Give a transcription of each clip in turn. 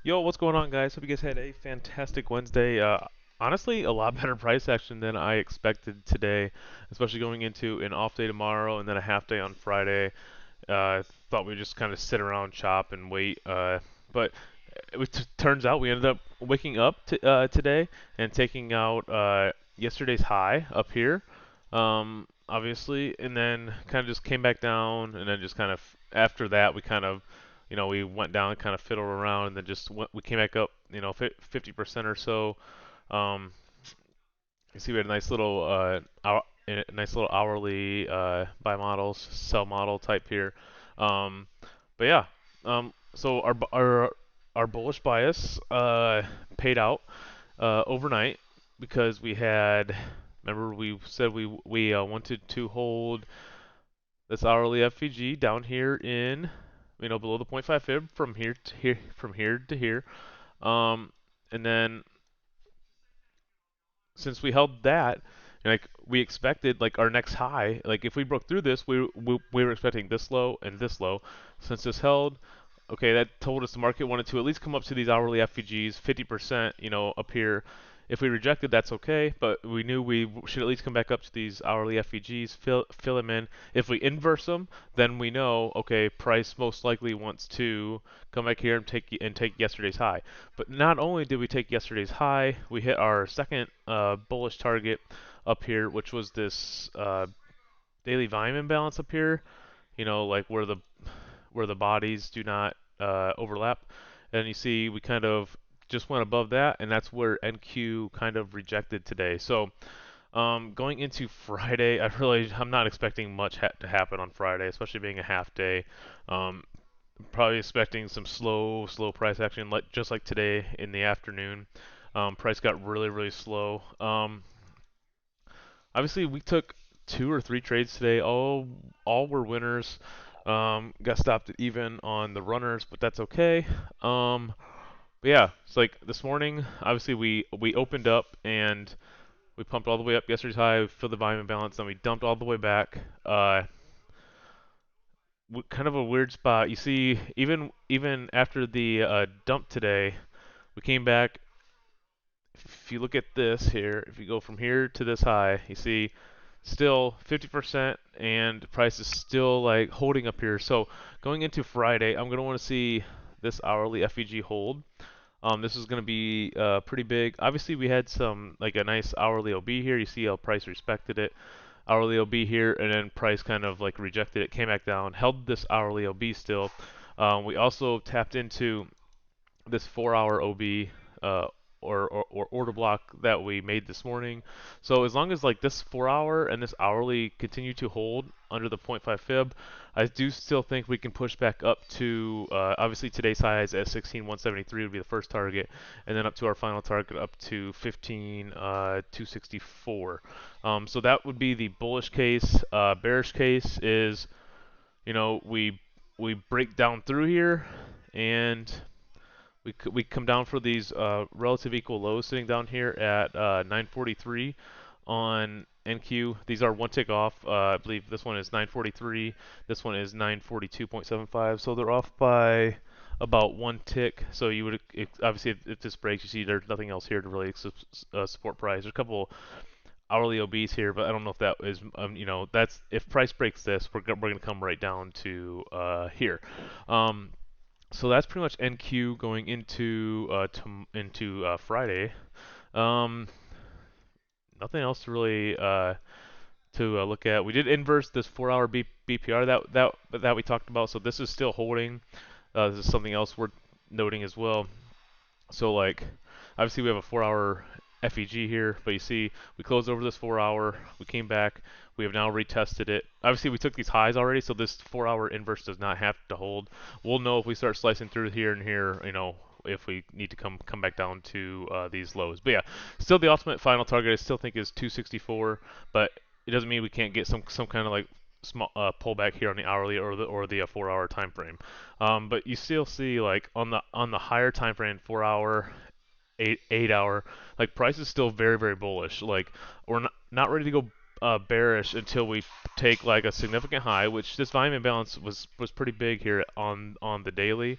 Yo, what's going on, guys? Hope you guys had a fantastic Wednesday. Honestly, a lot better price action than I expected today, especially going into an off day tomorrow and then a half day on Friday. Thought we'd just kind of sit around, chop, and wait. But turns out we ended up waking up today and taking out yesterday's high up here, obviously, and then kind of just came back down, and then just kind of after that we kind of, we went down and kind of fiddled around, and then we came back up, 50% or so. Um, you see, we had a nice little hourly buy models, sell model type here. But yeah, so our bullish bias paid out overnight because we had. Remember, we said we wanted to hold this hourly FVG down here in, below the point 0.5 fib from here to here, from here to here. Um, and then since we held that, like we expected, like our next high, like if we broke through this, we were expecting this low and this low. Since this held, okay, that told us the market wanted to at least come up to these hourly FVGs, 50%, up here. If we rejected, that's okay, but we knew we should at least come back up to these hourly FVGs, fill them in. If we inverse them, then we know, okay, price most likely wants to come back here and take yesterday's high. But not only did we take yesterday's high, we hit our second bullish target up here, which was this daily volume imbalance up here. Like where the bodies do not overlap. And you see we kind of just went above that, and that's where NQ kind of rejected today. So going into Friday, I'm not expecting much to happen on Friday, especially being a half day. Um, Probably expecting some slow price action, like just like today in the afternoon. Price got really slow. Obviously, we took two or three trades today. All were winners. Got stopped at even on the runners, but that's okay. But yeah, it's like this morning. Obviously, we opened up and we pumped all the way up yesterday's high, filled the volume imbalance, then we dumped all the way back. Kind of a weird spot. You see, even after the dump today, we came back. If you look at this here, if you go from here to this high, you see still 50% and price is still like holding up here. So going into Friday, I'm gonna want to see this hourly FEG hold. This is gonna be pretty big. Obviously, we had some like a nice hourly OB here. You see how price respected it. Hourly OB here, and then price kind of like rejected it, came back down, held this hourly OB still. We also tapped into this 4-hour OB uh, or order block that we made this morning. So as long as like this 4-hour and this hourly continue to hold under the point 0.5 fib, I do still think we can push back up to obviously today's highs at 16,173 would be the first target, and then up to our final target up to 15,264. So that would be the bullish case. Bearish case is, we break down through here and we come down for these relative equal lows sitting down here at 943 on NQ. These are one tick off. I believe this one is 943. This one is 942.75. So they're off by about one tick. So you would obviously if this breaks, you see there's nothing else here to really support price. There's a couple hourly OBs here, but I don't know if that is that's if price breaks this, we're gonna come right down to here. Um, so that's pretty much NQ going into Friday. Um, Nothing else to really look at. We did inverse this 4-hour BPR that we talked about, so this is still holding. This is something else worth noting as well. So like, obviously we have a 4-hour FEG here, but you see we closed over this 4-hour. We came back. We have now retested it. Obviously we took these highs already, so this 4-hour inverse does not have to hold. We'll know if we start slicing through here and here, if we need to come back down to these lows. But yeah, still the ultimate final target I still think is 264, but it doesn't mean we can't get some kind of like small pullback here on the hourly or the 4-hour time frame. But you still see like on the higher time frame, 4-hour, 8 hour, like price is still very bullish. Like we're not ready to go bearish until we take like a significant high, which this volume imbalance was pretty big here on the daily,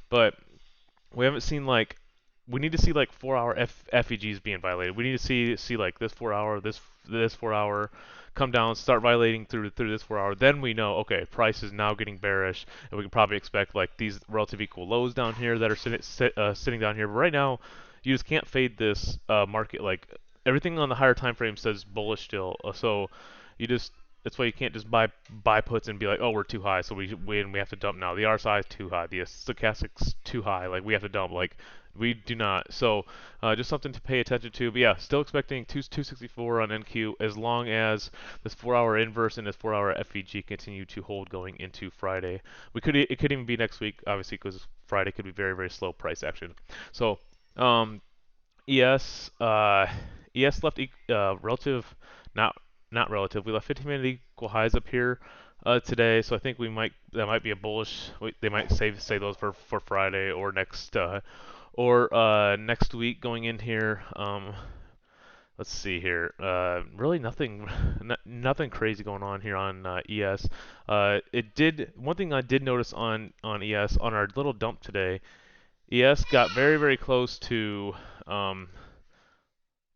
but we haven't seen like we need to see like 4 hour FEGs being violated. We need to see like this 4 hour, this 4 hour come down, start violating through this 4 hour. Then we know, okay, price is now getting bearish, and we can probably expect like these relative equal lows down here that are sitting down here. But right now, you just can't fade this market. Like everything on the higher time frame says bullish still. So you just that's why you can't just buy puts and be like, oh, we're too high, so we have to dump now. The RSI is too high, the stochastic's too high, like we have to dump. Like we do not. So just something to pay attention to. But yeah, still expecting 264 on NQ as long as this 4 hour inverse and this 4 hour FEG continue to hold going into Friday. It could even be next week, obviously, because Friday could be very slow price action. So um, ES ES left relative not not relative. We left 15-minute equal highs up here today, so I think we might that might be a bullish. They might say those for Friday or next week going in here. Let's see here. Really nothing nothing crazy going on here on ES. It did one thing I did notice on ES on our little dump today. ES got very close to um,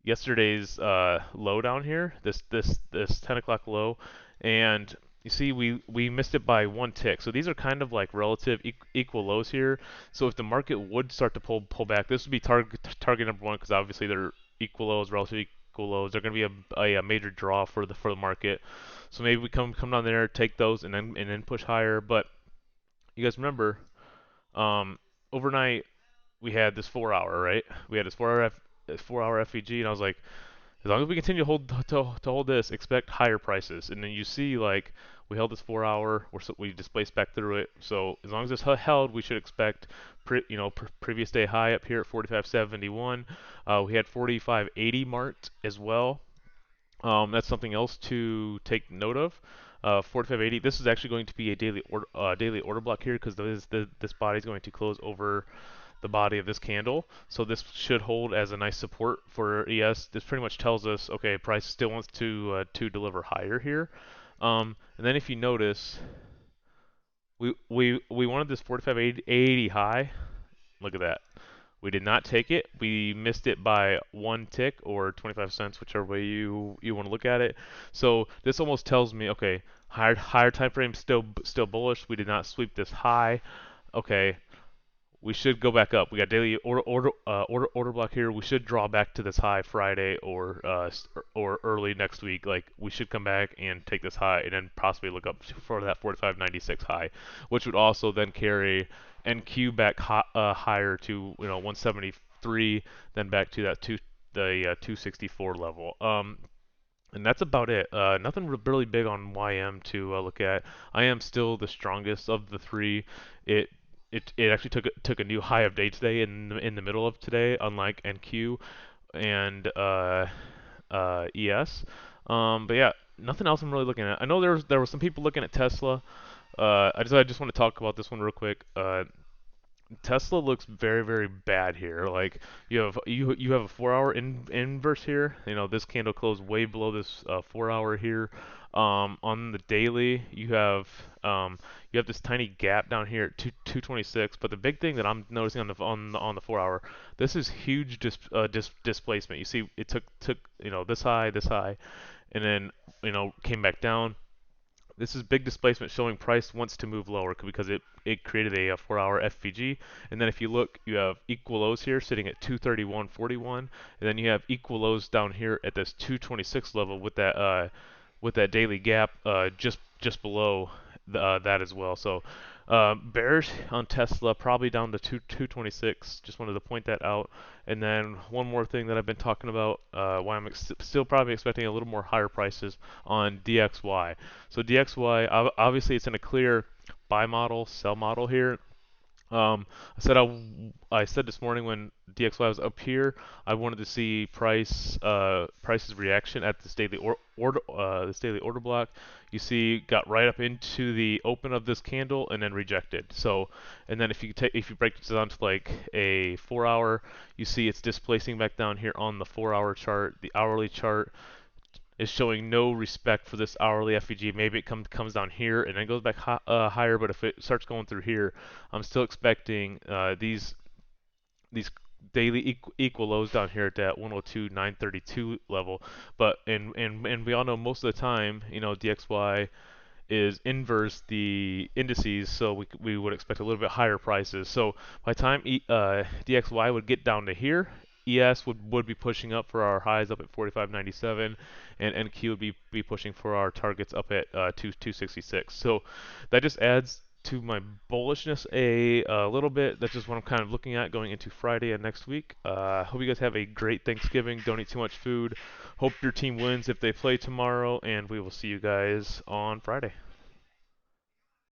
yesterday's low down here, this 10 o'clock low, and you see we missed it by one tick. So these are kind of like relative equal lows here. So if the market would start to pull back, this would be target number one because obviously they're equal lows, relative equal lows. They're going to be a major draw for the market. So maybe we come down there, take those, and then push higher. But you guys remember, um, overnight we had this 4 hour, right? We had this 4 hour FEG, and I was like, as long as we continue to hold this, expect higher prices. And then you see like we held this 4 hour, we displaced back through it. So as long as it's held, we should expect previous day high up here at 45.71. We had 45.80 marked as well. That's something else to take note of. 45.80. This is actually going to be a daily order block here because this body is going to close over the body of this candle. So this should hold as a nice support for ES. This pretty much tells us, okay, price still wants to deliver higher here. And then if you notice, we wanted this 45.80 high. Look at that. We did not take it. We missed it by one tick or 25 cents, whichever way you want to look at it. So this almost tells me, okay, higher time frame still bullish. We did not sweep this high. Okay, we should go back up. We got daily order block here. We should draw back to this high Friday or early next week. Like we should come back and take this high and then possibly look up for that 45.96 high, which would also then carry NQ back higher to 173, then back to that 264 level. And that's about it. Nothing really big on YM to look at. I am still the strongest of the three. It it actually took a new high of day today in the middle of today, unlike NQ and ES. But yeah, nothing else I'm really looking at. I know there were some people looking at Tesla. I just want to talk about this one real quick. Tesla looks very bad here. Like you have a 4 hour inverse here. This candle closed way below this 4 hour here. On the daily, you have this tiny gap down here at 226. But the big thing that I'm noticing on the 4 hour, this is huge displacement. You see, it took this high, and then came back down. This is big displacement showing price wants to move lower because it created a 4 hour FVG. And then if you look, you have equal lows here sitting at 231.41, and then you have equal lows down here at this 226 level with that daily gap just below that as well. So bearish on Tesla, probably down to 226. Just wanted to point that out. And then one more thing that I've been talking about, why I'm still probably expecting a little more higher prices on DXY. So DXY, obviously it's in a clear buy model, sell model here. I said this morning when DXY was up here, I wanted to see price's reaction at this daily order block. You see, got right up into the open of this candle and then rejected. So, and then if you break this down to like a 4 hour, you see it's displacing back down here on the 4 hour chart. The hourly chart is showing no respect for this hourly FEG. Maybe it comes down here and then goes back higher, but if it starts going through here, I'm still expecting these. these daily equal lows down here at that 102.932 level. But and we all know most of the time, DXY is inverse the indices, so we would expect a little bit higher prices. So by the time DXY would get down to here, ES would be pushing up for our highs up at 45.97, and NQ would be pushing for our targets up at 266. So that just adds to my bullishness a little bit. That's just what I'm kind of looking at going into Friday and next week. Hope you guys have a great Thanksgiving. Don't eat too much food. Hope your team wins if they play tomorrow, and we will see you guys on Friday.